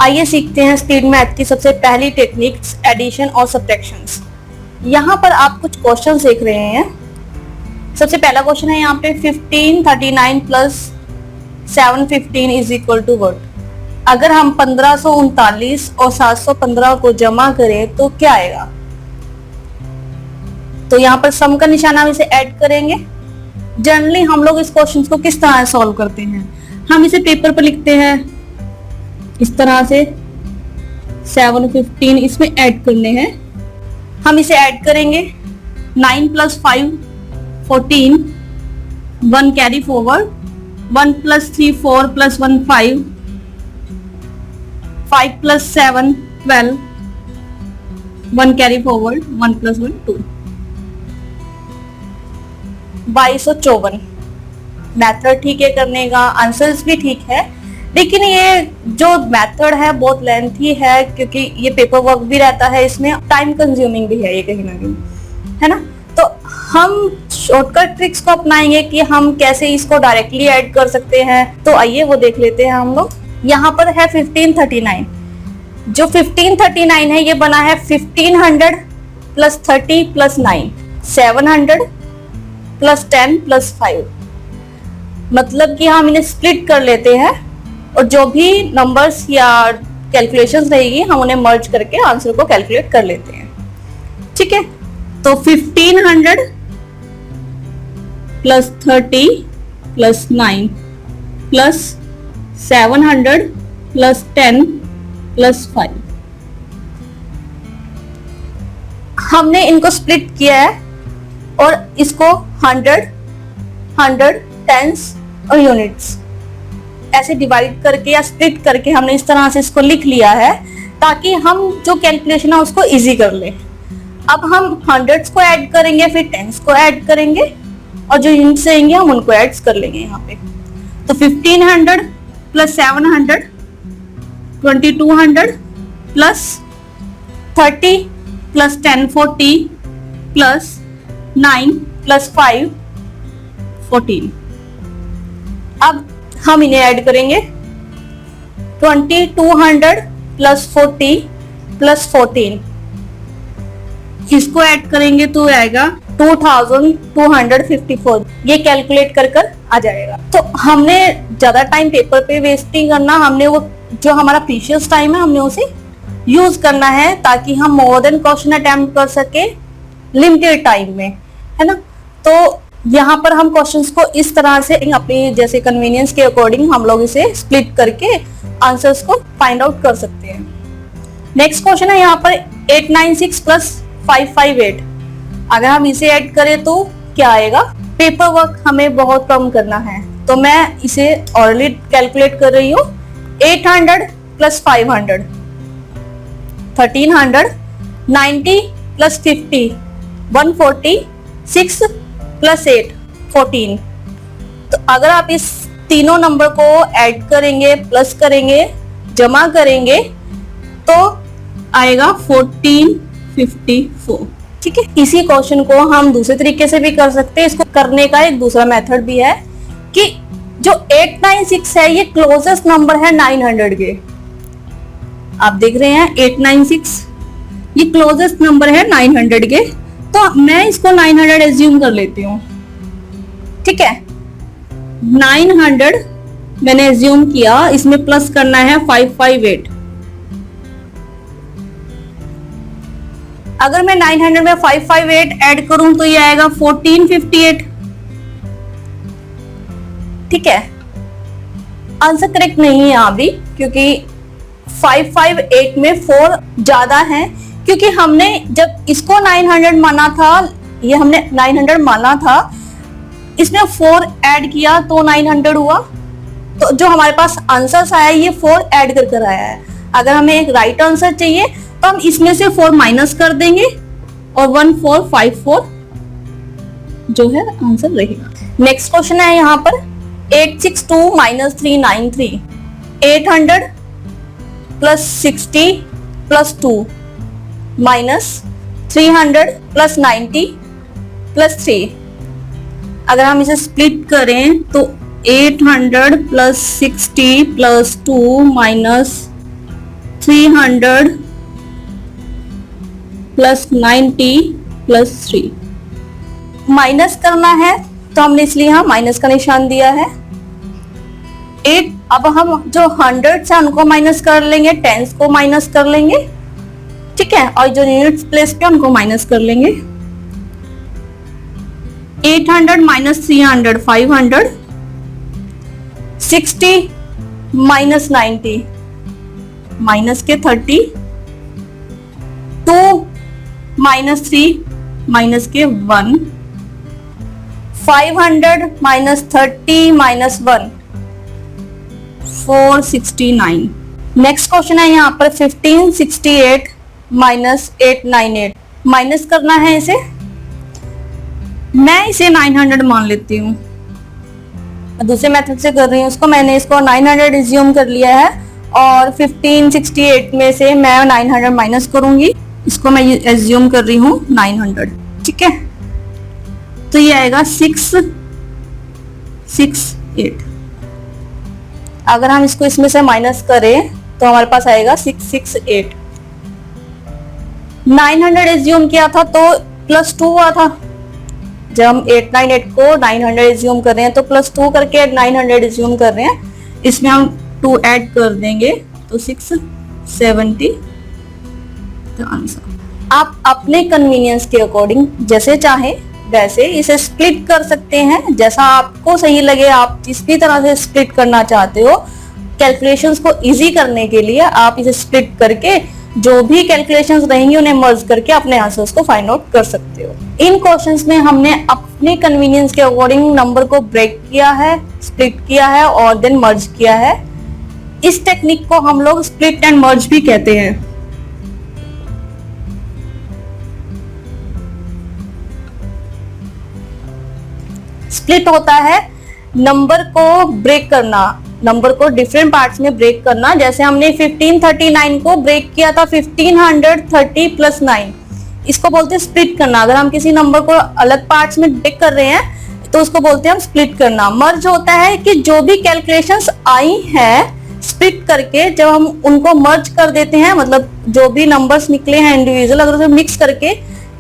आइए सीखते हैं स्पीड मैथ की सबसे पहली टेक्निक्स, एडिशन और सब्ट्रैक्शंस। यहाँ पर आप कुछ क्वेश्चन देख रहे हैं। सबसे पहला क्वेश्चन है यहाँ पे 1539 plus 715 is equal to what. अगर हम 1539 और 715 को जमा करें तो क्या आएगा। तो यहाँ पर सम का निशान हम इसे ऐड करेंगे। जनरली हम लोग इस क्वेश्चन को किस तरह सॉल्व करते हैं, हम इसे पेपर पर लिखते हैं इस तरह से। 715 इसमें ऐड करने हैं, हम इसे ऐड करेंगे। 9 plus 5 14, 1 carry forward, 1 plus 3 4 plus 1 5, 5 plus 7 12, 1 carry forward, 1 plus 1 2, 2254। Method ठीक है करने का, आंसर्स भी ठीक है, लेकिन ये जो मेथड है बहुत लेंथी है क्योंकि ये पेपर वर्क भी रहता है, इसमें टाइम कंज्यूमिंग भी है ये कहीं ना कहीं, है ना। तो हम शॉर्टकट ट्रिक्स को अपनाएंगे कि हम कैसे इसको डायरेक्टली ऐड कर सकते हैं। तो आइए वो देख लेते हैं हम लोग। यहाँ पर है 1539। जो 1539 है ये बना है 1500 प्लस 30 प्लस 9, 700 प्लस 10 प्लस 5। मतलब कि हम इन्हें स्प्लिट कर लेते हैं और जो भी नंबर्स या कैलकुलेशंस रहेगी हम उन्हें मर्ज करके आंसर को कैलकुलेट कर लेते हैं। ठीक है, तो 1500 plus 30 plus 9 plus 700 plus 10 plus 5। हमने इनको स्प्लिट किया है और इसको 100 100 टेंस और यूनिट्स ऐसे डिवाइड करके या स्प्लिट करके हमने इस तरह से इसको लिख लिया है ताकि हम जो कैलकुलेशन है उसको इजी कर ले। अब हम हंड्रेड्स को ऐड करेंगे, फिर टेंस को ऐड करेंगे और जो यूनिट्स रहेंगे हम उनको ऐड कर लेंगे यहाँ पे। तो 1500 plus 700 2200 plus 30 plus 10 40 plus 9 plus 5 14। अब हम इन्हें ऐड करेंगे। 2200 प्लस 40 प्लस 14, इसको ऐड करेंगे तो आएगा 2254। ये कैलकुलेट कर आ जाएगा। तो हमने ज्यादा टाइम पेपर पे वेस्ट नहीं करना, हमने वो जो हमारा प्रीशियस टाइम है हमने उसे यूज करना है ताकि हम मोर देन क्वेश्चन अटेम्प्ट कर सके लिमिटेड टाइम में, है ना। तो यहाँ पर हम क्वेश्चंस को इस तरह से अपनी जैसे कन्वीनियंस के अकॉर्डिंग हम लोग इसे स्प्लिट करके आंसर्स को फाइंड आउट कर सकते हैं। नेक्स्ट क्वेश्चन है यहाँ पर 896 प्लस 558। अगर हम इसे ऐड करें तो क्या आएगा। पेपर वर्क हमें बहुत कम करना है तो मैं इसे ऑलरेडी कैलकुलेट कर रही हूँ। 800 प्लस 500 1300, 90 प्लस 50 140, 6 प्लस 8 14। तो अगर आप इस तीनों नंबर को ऐड करेंगे, प्लस करेंगे, जमा करेंगे तो आएगा 1454। ठीक है, इसी क्वेश्चन को हम दूसरे तरीके से भी कर सकते हैं। इसको करने का एक दूसरा मेथड भी है कि जो 896 है ये क्लोजेस्ट नंबर है 900 के। आप देख रहे हैं 896 ये क्लोजेस्ट नंबर है 900 के, तो मैं इसको 900 एज्यूम कर लेती हूँ। ठीक है, 900 मैंने एज्यूम किया, इसमें प्लस करना है 558। अगर मैं 900 में 558 ऐड करूं तो ये आएगा 1458। ठीक है, आंसर करेक्ट नहीं है यहाँ भी क्योंकि 558 में 4 ज्यादा है, क्योंकि हमने जब इसको 900 माना था, ये हमने 900 माना था, इसमें 4 ऐड किया तो 900 हुआ। तो जो हमारे पास आंसर आया ये 4 ऐड कर आया है। अगर हमें एक राइट आंसर चाहिए तो हम इसमें से 4 माइनस कर देंगे और 1454 जो है आंसर रहेगा। नेक्स्ट क्वेश्चन है यहाँ पर 862 minus 393। 800 plus 60 plus 2 minus 300 plus 90 plus 3। अगर हम इसे स्प्लिट करें तो 800 plus 60 plus 2 minus 300 plus 90 plus 3। Minus करना है तो हमने इसलिए यहाँ माइनस का निशान दिया है। 8, अब हम जो 100 से उनको माइनस कर लेंगे, टेंस को माइनस कर लेंगे, ठीक है, और जो यूनिट्स प्लेस पे उनको माइनस कर लेंगे। 800 माइनस 300 500, 60 माइनस 90 माइनस के 30, 2 माइनस 3 माइनस के 1, 500 माइनस 30 माइनस 1, 469। नेक्स्ट क्वेश्चन है यहाँ पर 1568 माइनस 898। माइनस करना है इसे, मैं इसे 900 मान लेती हूँ, दूसरे मेथड से कर रही हूँ उसको। मैंने इसको 900 एज्यूम कर लिया है और 1568 में से मैं 900 माइनस करूंगी, इसको मैं एज्यूम कर रही हूँ 900, ठीक है। तो ये आएगा 668। अगर हम इसको इसमें से माइनस करें तो हमारे पास आएगा 668। 900 एज्यूम किया था तो प्लस 2 हुआ था, जब हम 898 को 900 एज्यूम कर रहे हैं तो प्लस 2 करके 900 एज्यूम कर रहे हैं, इसमें हम 2 ऐड कर देंगे तो 670 तो आंसर। आप अपने कन्वीनियंस के अकॉर्डिंग जैसे चाहे वैसे इसे स्प्लिट कर सकते हैं, जैसा आपको सही लगे। आप जिस भी तरह से स्प्लिट करना चाहते हो, कैलकुलेशंस को इजी करने के लिए आप इसे स्प्लिट करके जो भी कैलकुलेशंस रहेंगी उन्हें मर्ज करके अपने आंसर्स को फाइंड आउट कर सकते हो। इन क्वेश्चंस में हमने अपने कन्वीनियंस के अकॉर्डिंग नंबर को ब्रेक किया है, स्प्लिट किया है और देन मर्ज किया है। इस टेक्निक को हम लोग स्प्लिट एंड मर्ज भी कहते हैं। स्प्लिट होता है नंबर को ब्रेक करना, नंबर को डिफरेंट पार्ट्स में ब्रेक करना। जैसे हमने 1539 को ब्रेक किया था 1530 प्लस 9, इसको बोलते हैं स्प्लिट करना। अगर हम किसी नंबर को अलग पार्ट्स में ब्रेक कर रहे हैं तो उसको बोलते हैं हम स्प्लिट करना। मर्ज होता है कि जो भी कैलकुलेशंस आई हैं स्प्लिट करके जब हम उनको मर्ज कर देते हैं, मतलब जो भी नंबर्स निकले हैं इंडिविजुअल, अगर उसे मिक्स करके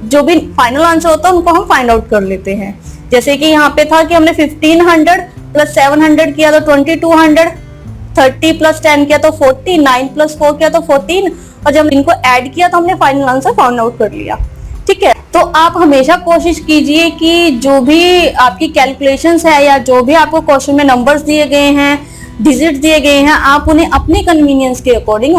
जो भी फाइनल आंसर होता है उनको हम फाइंड आउट कर लेते हैं। जैसे कि यहाँ पे था कि हमने 1500 प्लस 700 किया तो 2200, 30 प्लस 10 किया तो 40, 9 प्लस 4 किया तो 14, और जब इनको ऐड किया तो हमने फाइनल आंसर फाइंड आउट कर लिया, ठीक है। तो आप हमेशा कोशिश कीजिए कि जो भी आपकी कैलकुलेशंस है या जो भी आपको क्वेश्चन में नंबर्स दिए गए हैं, डिजिट दिए गए हैं, आप उन्हें अपने कन्वीनियंस के अकॉर्डिंग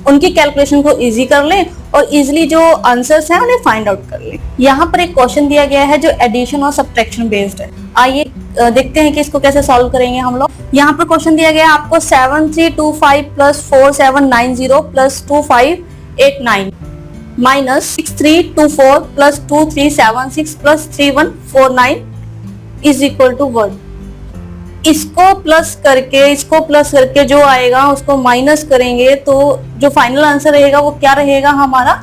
उनकी कैलकुलेशन को इजी कर लें और इजीली जो आंसर्स हैं उन्हें फाइंड आउट कर लें। यहाँ पर एक क्वेश्चन दिया गया है जो एडिशन और सब्ट्रैक्शन बेस्ड है। आइए देखते हैं कि इसको कैसे सॉल्व करेंगे हम लोग। यहाँ पर क्वेश्चन दिया गया है आपको 7325 plus 4790 plus 2589 minus 6324 plus 2376 plus 3149 is equal to 1। इसको प्लस करके जो आएगा उसको माइनस करेंगे तो जो फाइनल आंसर रहेगा वो क्या रहेगा हमारा।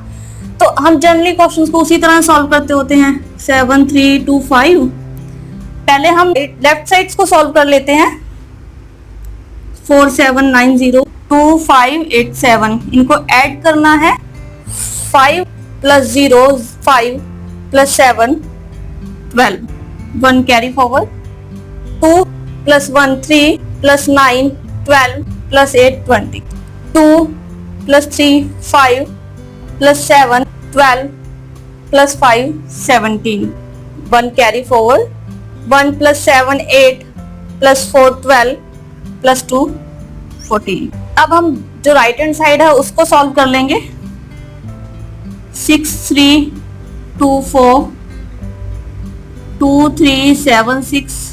तो हम जनरली क्वेश्चंस को उसी तरह सॉल्व करते होते हैं। 7325, पहले हम लेफ्ट साइड्स को सॉल्व कर लेते हैं। 4790 2587, इनको ऐड करना है। 5 plus 0 5 plus 7 12, 1 carry forward. 2 plus 1 3 plus 9 12 plus 8 20, 2 plus 3 5 plus 7 12 plus 5 17, 1 carry forward. 1 plus 7 8 plus 4 12 plus 2 14। अब हम जो राइट हैंड साइड है उसको सॉल्व कर लेंगे। 6 3 2 4 2 3 7 6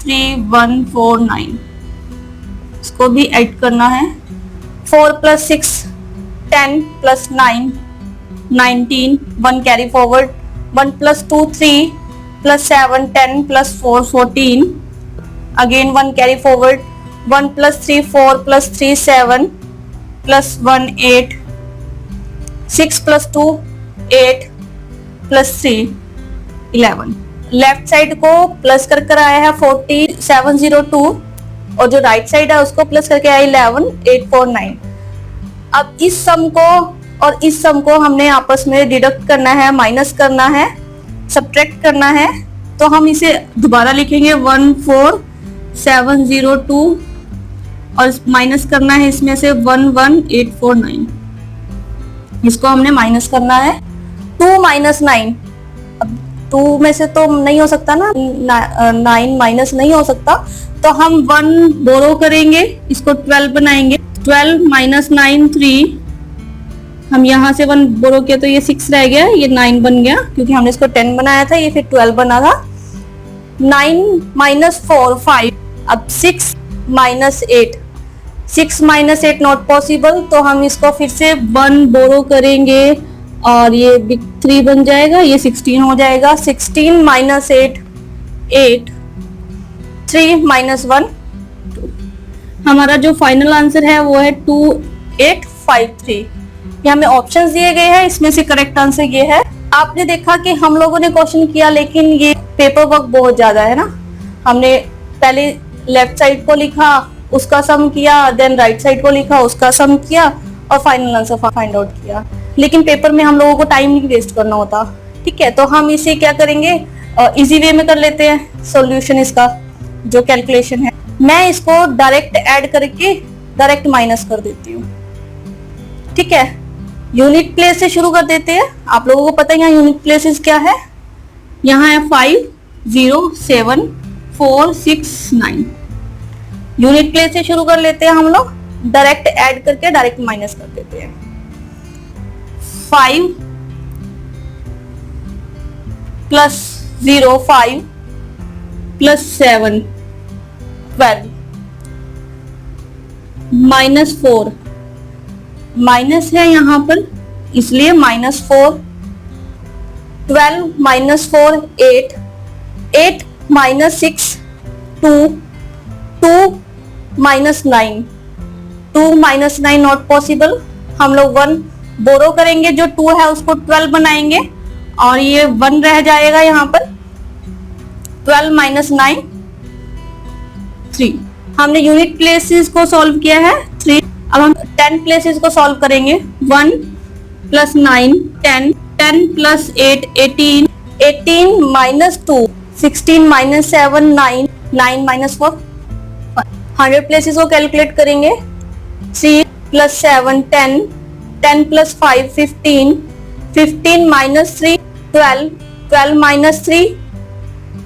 3 1 4 9, इसको भी ऐड करना है। 4 plus 6 10 plus 9 19, 1 carry forward. 1 plus 2 3 plus 7 10 plus 4 14, again 1 carry forward. 1 plus 3 4 plus 3 7 plus 1 8, 6 plus 2 8 plus 3 11। Left side को प्लस कर आया है 4702 और जो राइट साइड है उसको प्लस करके आया 11 849। अब इस सम को और इस सम को हमने आपस में डिडक्ट करना है, माइनस करना है, सब्ट्रैक्ट करना है। तो हम इसे दोबारा लिखेंगे 14702 और माइनस करना है इसमें से 11849। इसको हमने माइनस करना है 2 माइनस 9। अब 2 में से तो नहीं हो सकता ना, 9 माइनस नहीं हो सकता, तो हम 1 बोरो करेंगे, इसको 12 बनाएंगे। 12 माइनस 9 3, हम यहाँ से 1 बोरो किया तो ये 6 रह गया, ये 9 बन गया क्योंकि हमने इसको 10 बनाया था, ये फिर 12 बना था। 9 माइनस 4 5, अब 6 माइनस 8, 6 माइनस 8 नॉट पॉसिबल, तो हम इसको फिर से 1 बोरो करेंगे और ये बिग 3 बन जाएगा, ये 16 हो जाएगा। 16 माइनस 8 8, 3 माइनस 1 2। हमारा जो फाइनल आंसर है वो है 2853। ये हमें ऑप्शंस दिए गए हैं, इसमें से करेक्ट आंसर ये है। आपने देखा कि हम लोगों ने क्वेश्चन किया लेकिन ये पेपर वर्क बहुत ज्यादा है ना। हमने पहले लेफ्ट साइड को लिखा, उसका सम किया, देन राइट साइड को लिखा, उसका सम किया और फाइनल आंसर फाइंड आउट किया। लेकिन पेपर में हम लोगों को टाइम नहीं वेस्ट करना होता, ठीक है। तो हम इसे क्या करेंगे, इजी वे में कर लेते हैं सॉल्यूशन इसका, जो कैलकुलेशन है। मैं इसको डायरेक्ट ऐड करके डायरेक्ट माइनस कर देती हूँ, ठीक है। यूनिट प्लेस से शुरू कर देते हैं। आप लोगों को पता है यहाँ यूनिट प्लेसेस क्या है, यहाँ है 5 0 7 4 6 9। यूनिट प्लेस से शुरू कर लेते हैं हम लोग, डायरेक्ट ऐड करके डायरेक्ट माइनस कर देते हैं। 5 प्लस 0 5 प्लस 7 12 माइनस 4, माइनस है यहाँ पर इसलिए minus 4, 12 minus 4 8, 8 minus 6 2, 2 minus 9, 2 minus 9 not possible. हम लोग 1 बोरो करेंगे, जो 2 है उसको 12 बनाएंगे और ये 1 रह जाएगा यहाँ पर। 12 माइनस 9 3। हमने यूनिट प्लेसेस को सॉल्व किया है 3। अब हम 10 प्लेसेस को सॉल्व करेंगे। 1 plus 9 10, 10 plus 8 18, 18 minus 2 16 minus 7 9, 9 minus 4। 100 places को कैलकुलेट करेंगे। 3 plus 7 10, 10 plus 5 15, 15 minus 3 12, 12 minus 3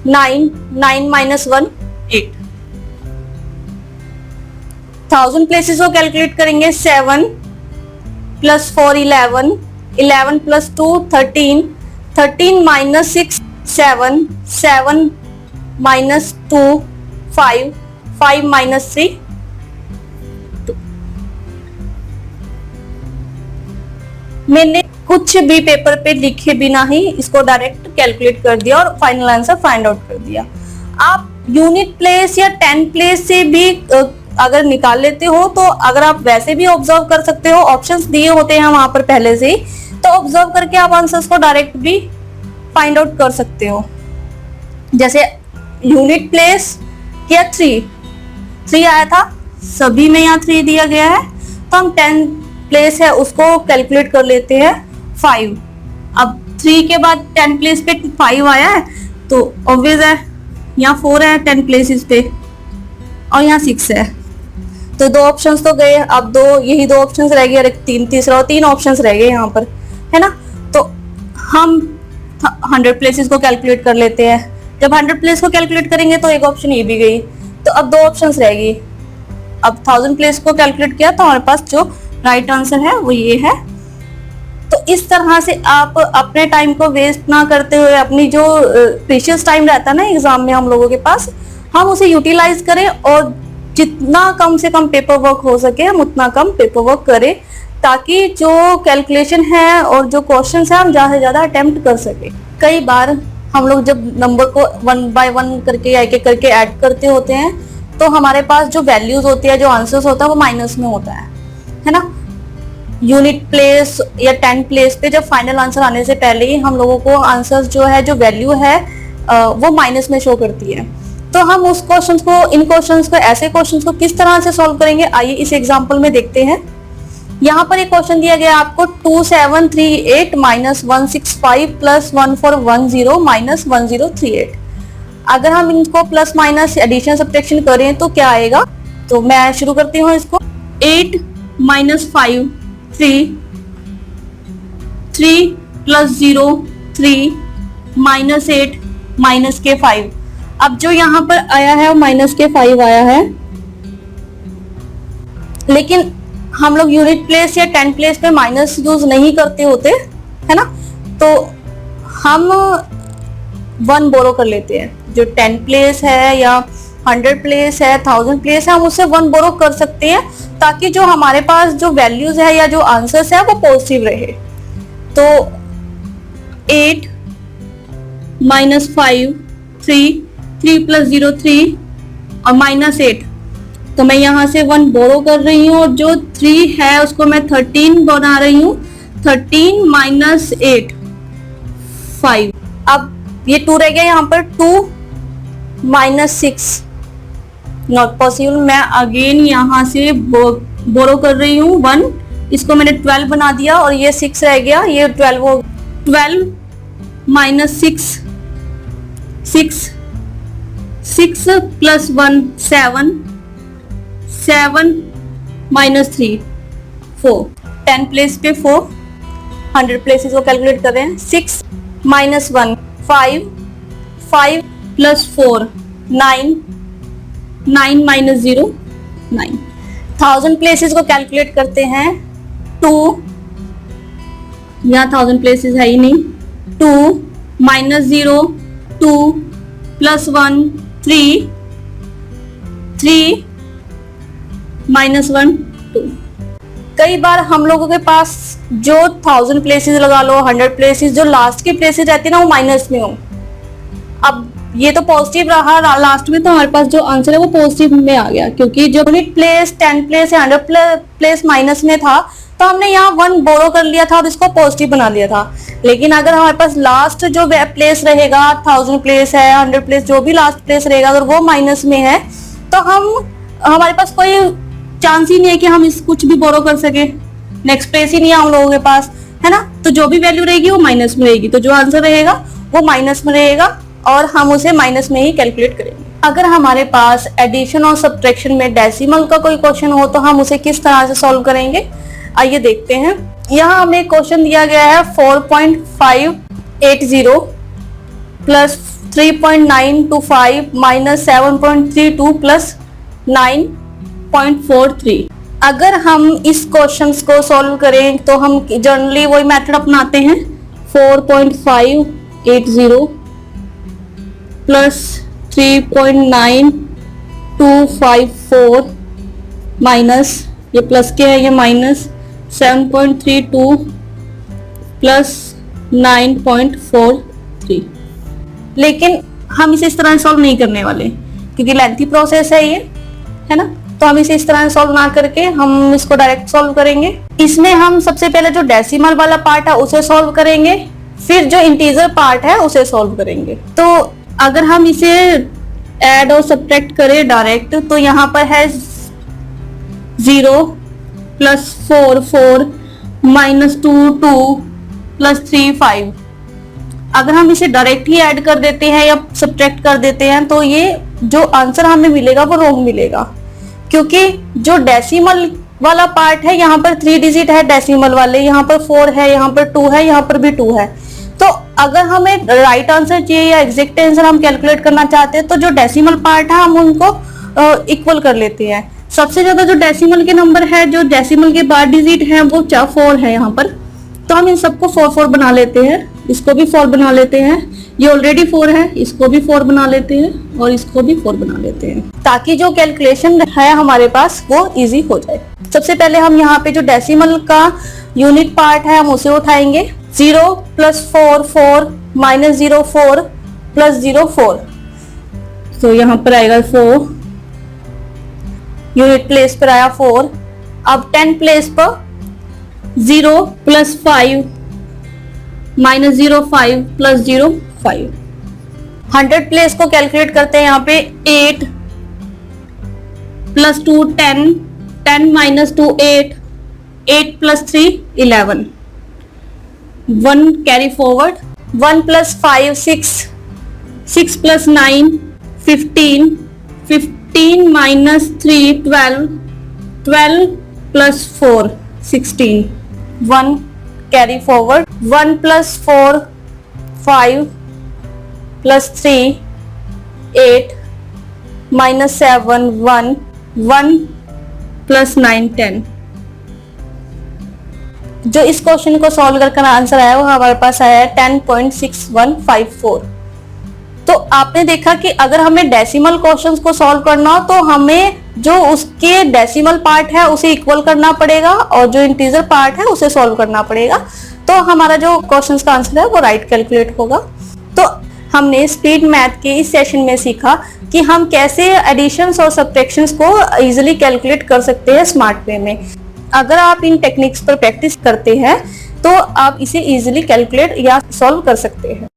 9, 9 minus 1 8। 1000 places को कैलकुलेट करेंगे। 7 plus 4 11, 11 plus 2 13, 13 minus 6 7, 7 minus 2 5, 5 minus 3 2। मैंने कुछ भी पेपर पे लिखे बिना ही इसको डायरेक्ट कैलकुलेट कर दिया और फाइनल आंसर फाइंड आउट कर दिया। आप यूनिट प्लेस या 10 प्लेस से भी अगर निकाल लेते हो तो अगर आप वैसे भी ऑब्जर्व कर सकते हो, ऑप्शंस दिए होते हैं वहां पर पहले से ही, तो ऑब्जर्व करके आप आंसर्स को डायरेक्ट भी फाइंड आउट कर सकते हो। जैसे यूनिट प्लेस या 3 आया था, सभी में यहाँ 3 दिया गया है, तो हम 10 प्लेस है उसको कैलकुलेट कर लेते हैं 5। अब 3 के बाद 10 प्लेस पे 5 आया है तो ऑब्वियस है यहाँ 4 है 10 प्लेसेस पे और यहाँ 6 है, तो 2 ऑप्शंस तो गए। अब यही 2 ऑप्शंस रह गए, 3 ऑप्शंस रह गए यहाँ पर, है ना। तो हम 100 प्लेसेस को कैलकुलेट कर लेते हैं। जब 100 प्लेस को कैलकुलेट करेंगे तो एक ऑप्शन ये भी गई, तो अब 2 ऑप्शंस रह गई। अब 1000 प्लेस को कैलकुलेट किया तो हमारे पास जो राइट आंसर है वो ये है। तो इस तरह से आप अपने टाइम को वेस्ट ना करते हुए, अपनी जो प्रीशियस टाइम रहता है ना एग्जाम में हम लोगों के पास, हम उसे यूटिलाइज करें और जितना कम से कम पेपर वर्क हो सके हम उतना कम पेपर वर्क करें, ताकि जो कैलकुलेशन है और जो क्वेश्चन है हम ज्यादा से ज्यादा अटेम्प्ट कर सके। कई बार हम लोग जब नंबर को 1 बाय 1 करके या एक करके ऐड करते होते हैं तो हमारे पास जो वैल्यूज होती है, जो आंसर्स होता है वो माइनस में होता है ना। यूनिट प्लेस या 10 प्लेस पे जब फाइनल आंसर आने से पहले ही हम लोगों को आंसर्स जो है, जो वैल्यू है वो माइनस में शो करती है। तो हम उस क्वेश्चंस को, इन क्वेश्चंस को, ऐसे क्वेश्चंस को किस तरह से सॉल्व करेंगे, आइए इस एग्जांपल में देखते हैं। यहाँ पर एक क्वेश्चन दिया गया आपको 2738 माइनस 165 प्लस 1410 माइनस 1038। अगर हम इनको प्लस माइनस एडिशन सब्ट्रैक्शन करें तो क्या आएगा? तो मैं शुरू करती हूँ इसको। 8 माइनस 5 3, 3 प्लस 0 3 माइनस 8 माइनस के 5। अब जो यहाँ पर आया है वो माइनस के 5 आया है, लेकिन हम लोग यूनिट प्लेस या 10 प्लेस पे माइनस यूज नहीं करते होते है ना, तो हम 1 बोरो कर लेते हैं। जो 10 प्लेस है या 100 प्लेस है, 1000 प्लेस है, हम उससे 1 बोरो कर सकते हैं ताकि जो हमारे पास जो वैल्यूज है या जो आंसर्स है वो पॉजिटिव रहे। तो 8 माइनस 5 3, 3 प्लस 0 3 और माइनस 8, तो मैं यहाँ से 1 बोरो कर रही हूँ और जो 3 है उसको मैं 13 बना रही हूँ। 13 माइनस 8 5। अब ये 2 रह गया यहाँ पर। 2 माइनस 6 नॉट पॉसिबल। मैं अगेन यहाँ से बोरो कर रही हूँ 1, इसको मैंने 12 बना दिया और ये 6 रह गया, ये 12 हो। 12 माइनस 6 6 प्लस 1 7 7 माइनस 3 4। 10 प्लेस पे 4, 100 प्लेसेस को कैलकुलेट कर रहे हैं। 6 माइनस 1 5 5 प्लस 4 9 9 माइनस 0 9। 1000 प्लेसेस को कैलकुलेट करते हैं। 2, यहाँ 1000 प्लेसेस है ही नहीं। 2 माइनस 0 2 प्लस 1 3 3 माइनस 1 2। कई बार हम लोगों के पास जो 1000 प्लेसेस लगा लो, 100 प्लेसेस, जो लास्ट की प्लेसेस रहती है ना वो माइनस में हो। अब ये तो पॉजिटिव रहा लास्ट में, तो हमारे पास जो आंसर है वो पॉजिटिव में आ गया, क्योंकि जो यूनिट प्लेस 10 प्लेस या 100 प्लेस माइनस में था तो हमने यहाँ 1 बोरो कर लिया था और इसको पॉजिटिव बना लिया था। लेकिन अगर हमारे पास लास्ट जो प्लेस रहेगा, 1000 प्लेस है, 100 प्लेस, जो भी लास्ट प्लेस रहेगा, अगर वो माइनस में है तो हमारे पास कोई चांस ही नहीं है कि हम इस कुछ भी बोरो कर सके। नेक्स्ट प्लेस ही नहीं है हम लोगों के पास, है ना। तो जो भी वैल्यू रहेगी वो माइनस में रहेगी, तो जो आंसर रहेगा वो माइनस में रहेगा और हम उसे माइनस में ही कैलकुलेट करेंगे। अगर हमारे पास एडिशन और सब्ट्रैक्शन में डेसिमल का कोई क्वेश्चन हो तो हम उसे किस तरह से सॉल्व करेंगे, आइए देखते हैं। यहाँ हमें क्वेश्चन दिया गया है 4.580 प्लस 3.925 माइनस 7.32 प्लस 9.43। अगर हम इस क्वेश्चंस को सॉल्व करें तो हम जनरली वही मेथड अपनाते हैं। 4.580 प्लस 3.9254 माइनस, ये प्लस के है, ये माइनस 7.32 प्लस 9.43। लेकिन हम इसे इस तरह सॉल्व नहीं करने वाले क्योंकि लेंथी प्रोसेस है ये, है ना। तो हम इसे इस तरह सॉल्व ना करके हम इसको डायरेक्ट सॉल्व करेंगे। इसमें हम सबसे पहले जो डेसिमल वाला पार्ट है उसे सॉल्व करेंगे, फिर जो इंटीजर पार्ट है उसे सॉल्व करेंगे। तो अगर हम इसे ऐड और सब्ट्रैक्ट करें डायरेक्ट तो यहाँ पर है 0 प्लस 4 4 माइनस 2 2 प्लस 3 5। अगर हम इसे डायरेक्ट ही ऐड कर देते हैं या सब्ट्रैक्ट कर देते हैं तो ये जो आंसर हमें मिलेगा वो रॉन्ग मिलेगा, क्योंकि जो डेसिमल वाला पार्ट है यहाँ पर 3 डिजिट है डेसिमल वाले, यहाँ पर 4 है, यहाँ पर 2 है, यहाँ पर भी 2 है। तो अगर हमें राइट आंसर चाहिए या एग्जैक्ट आंसर हम कैलकुलेट करना चाहते हैं तो जो डेसिमल पार्ट है हम उनको इक्वल कर लेते हैं। सबसे ज्यादा जो डेसिमल के नंबर है, जो डेसिमल के बाद डिजिट है वो 4 है यहाँ पर, तो हम इन सबको 4 4 बना लेते हैं। इसको भी 4 बना लेते हैं, ये ऑलरेडी 4 है, इसको भी 4 बना लेते हैं और इसको भी 4 बना लेते हैं, ताकि जो कैलकुलेशन है हमारे पास वो इजी हो जाए। सबसे पहले हम यहाँ पे जो डेसिमल का यूनिट पार्ट है हम उसे उठाएंगे। 0 प्लस 4 4 माइनस 0 4 प्लस 0 4, तो यहाँ पर आएगा 4, यूनिट प्लेस पर आया 4। अब 10 प्लेस पर 0 प्लस 5 माइनस 0 5 प्लस 0 5। 100 प्लेस को कैलकुलेट करते हैं यहाँ पे 8 plus 2 10 10 minus 2 8 8 plus 3 11, 1 carry forward, 1 plus 5 6, 6 plus 9 15, 15 minus 3 12, 12 plus 4 16, 1 carry forward, 1 plus 4 5 plus 3 8, minus 7 1, 1 plus 9 10। जो इस क्वेश्चन को सॉल्व कर आंसर आया वो हमारे पास आया है 10.6154। तो आपने देखा कि अगर हमें डेसिमल क्वेश्चंस को सॉल्व करना हो तो हमें जो उसके डेसिमल पार्ट है उसे इक्वल करना पड़ेगा और जो इंटीजर पार्ट है उसे सॉल्व करना पड़ेगा, तो हमारा जो क्वेश्चंस का आंसर है वो राइट कैलकुलेट होगा। तो हमने स्पीड मैथ के इस सेशन में सीखा कि हम कैसे एडिशंस और सब्ट्रैक्शंस को इजीली कैलकुलेट कर सकते हैं स्मार्ट वे में। अगर आप इन टेक्निक्स पर प्रैक्टिस करते हैं तो आप इसे इजीली कैलकुलेट या सॉल्व कर सकते हैं।